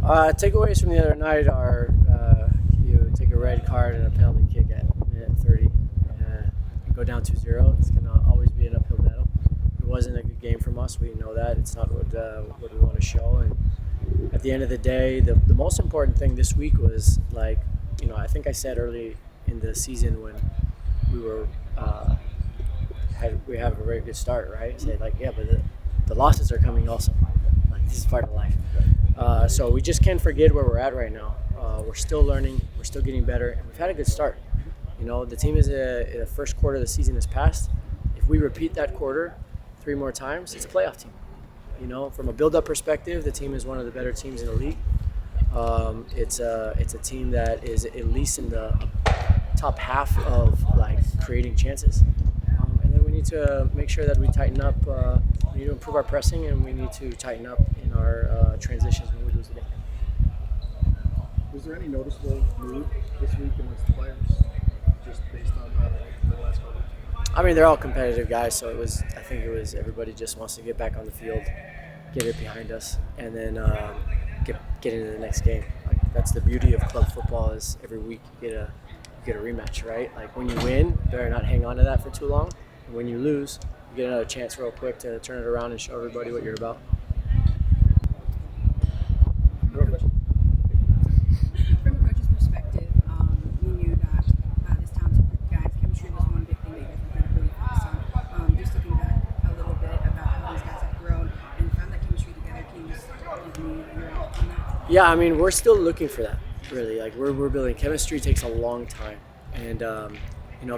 Takeaways from the other night are you take a red card and a penalty kick at minute 30 and go down 2-0. It's going to always be an uphill battle. It wasn't a good game from us. We know that. It's not what we want to show. And at the end of the day, the most important thing this week was, I think I said early in the season when we were we have a very good start, right? Say but the losses are coming also. This is part of life. So we just can't forget where we're at right now. We're still learning, we're still getting better, and we've had a good start. The team is in the first quarter of the season has passed. If we repeat that quarter 3 more times, it's a playoff team. From a build-up perspective, the team is one of the better teams in the league. It's a team that is at least in the top half of creating chances. And then we need to make sure that we tighten up. We need to improve our pressing, and we need to tighten up in our transitions when we lose the ball. Was there any noticeable mood this week amongst the players, just based on the last couple of weeks? They're all competitive guys, so I think it was everybody just wants to get back on the field, get it behind us, and then get into the next game. That's the beauty of club football is every week you get a rematch, right? When you win, you better not hang on to that for too long. And when you lose, you get another chance real quick to turn it around and show everybody what you're about. From a coach's perspective, we knew that this talented group of guys, chemistry was one big thing that you guys were going to really focus on. Just looking back a little bit about how these guys have grown and found that chemistry together, can you just give me your outlook on that? Yeah, we're still looking for that, really. We're building chemistry takes a long time. And,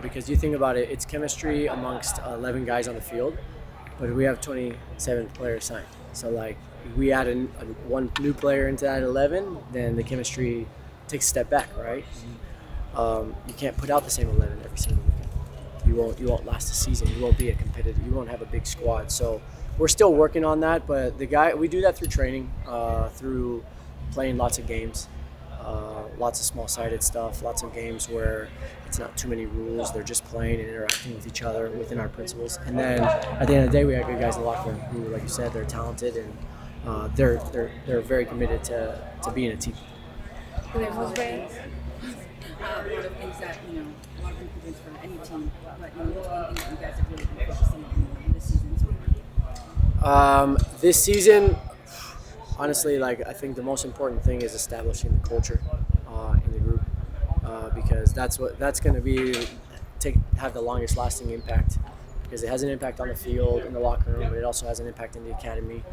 because you think about it, it's chemistry amongst 11 guys on the field, but we have 27 players signed. So, we add one new player into that 11, then the chemistry takes a step back, right? You can't put out the same 11 every single weekend. You won't last the season. You won't be a competitive. You won't have a big squad. So we're still working on that, but we do that through training, through playing lots of games. Lots of small-sided stuff, lots of games where it's not too many rules. They're just playing and interacting with each other within our principles. And then at the end of the day, we have good guys in the locker room who, like you said, they're talented and they're very committed to being a team. There's a lot of things that, a lot of improvements for any team, but what's one thing that you guys have really been focusing on this season so far? This season, honestly, I think the most important thing is establishing the culture in the group, because that's going to have the longest lasting impact, because it has an impact on the field, in the locker room, but it also has an impact in the academy,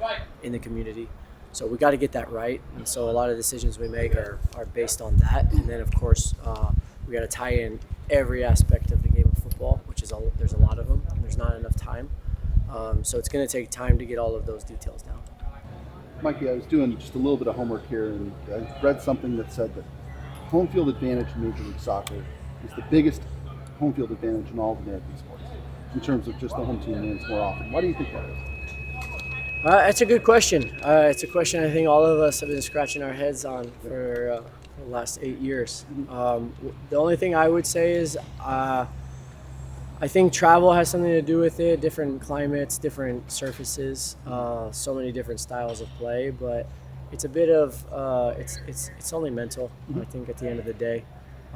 in the community. So we got to get that right, and so a lot of decisions we make are based on that. And then, of course, we got to tie in every aspect of the game of football, which is there's a lot of them. And there's not enough time, so it's going to take time to get all of those details down. Mikey, I was doing just a little bit of homework here, and I read something that said that home field advantage in Major League Soccer is the biggest home field advantage in all of American sports, in terms of just the home team wins more often. Why do you think that is? It's a good question. It's a question I think all of us have been scratching our heads on for the last 8 years. The only thing I would say is I think travel has something to do with it, different climates, different surfaces, so many different styles of play, but it's a bit of, it's only mental, I think, at the end of the day.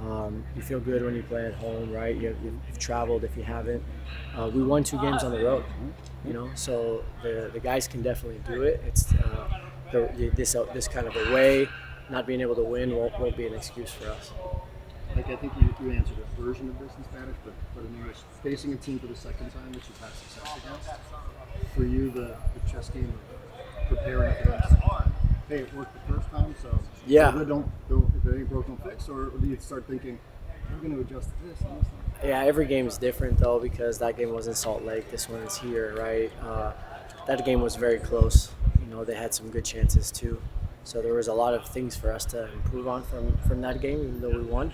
You feel good when you play at home, right? You've traveled if you haven't. We won 2 games on the road, so the guys can definitely do it. It's this kind of away, not being able to win won't be an excuse for us. I think you answered a version of this in Spanish, but in English, facing a team for the second time that you've had success against, for you, the chess game of preparing against, hey, it worked the first time, so yeah. If it ain't broke, don't fix, or do you start thinking, we're going to adjust to this and this? Yeah, every game is different, though, because that game was in Salt Lake, this one is here, right? That game was very close. They had some good chances, too. So there was a lot of things for us to improve on from that game, even though we won.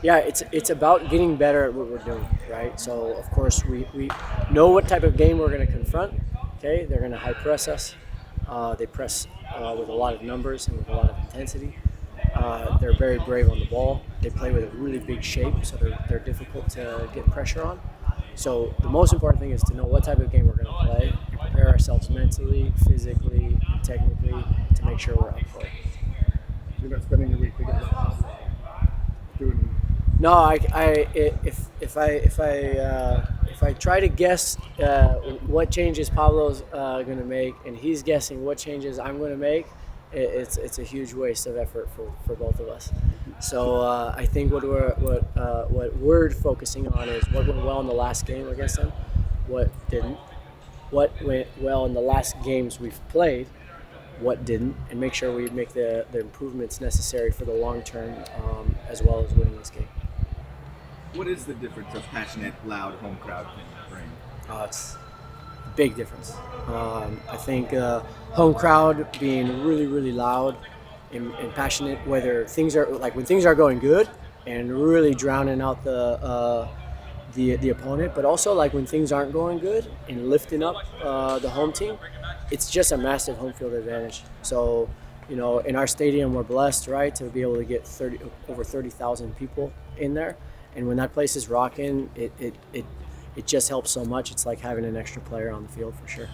It's about getting better at what we're doing, right? So, of course, we know what type of game we're going to confront. Okay, they're going to high press us. They press with a lot of numbers and with a lot of intensity. They're very brave on the ball. They play with a really big shape, so they're difficult to get pressure on. So the most important thing is to know what type of game we're going to play, prepare ourselves mentally, physically, and technically to make sure we're up for it. in your week to get that doing? No, if I try to guess what changes Pablo's going to make, and he's guessing what changes I'm going to make, it's a huge waste of effort for both of us. So I think what we're focusing on is what went well in the last game against them, what didn't, what went well in the last games we've played, what didn't, and make sure we make the improvements necessary for the long term, as well as winning this game. What is the difference a passionate, loud home crowd can bring? It's a big difference. I think home crowd being really, really loud and passionate, whether things are like when things are going good and really drowning out the opponent, but also like when things aren't going good and lifting up the home team, it's just a massive home field advantage. So, in our stadium, we're blessed, right, to be able to get over 30,000 people in there. And when that place is rocking, it just helps so much. It's like having an extra player on the field for sure.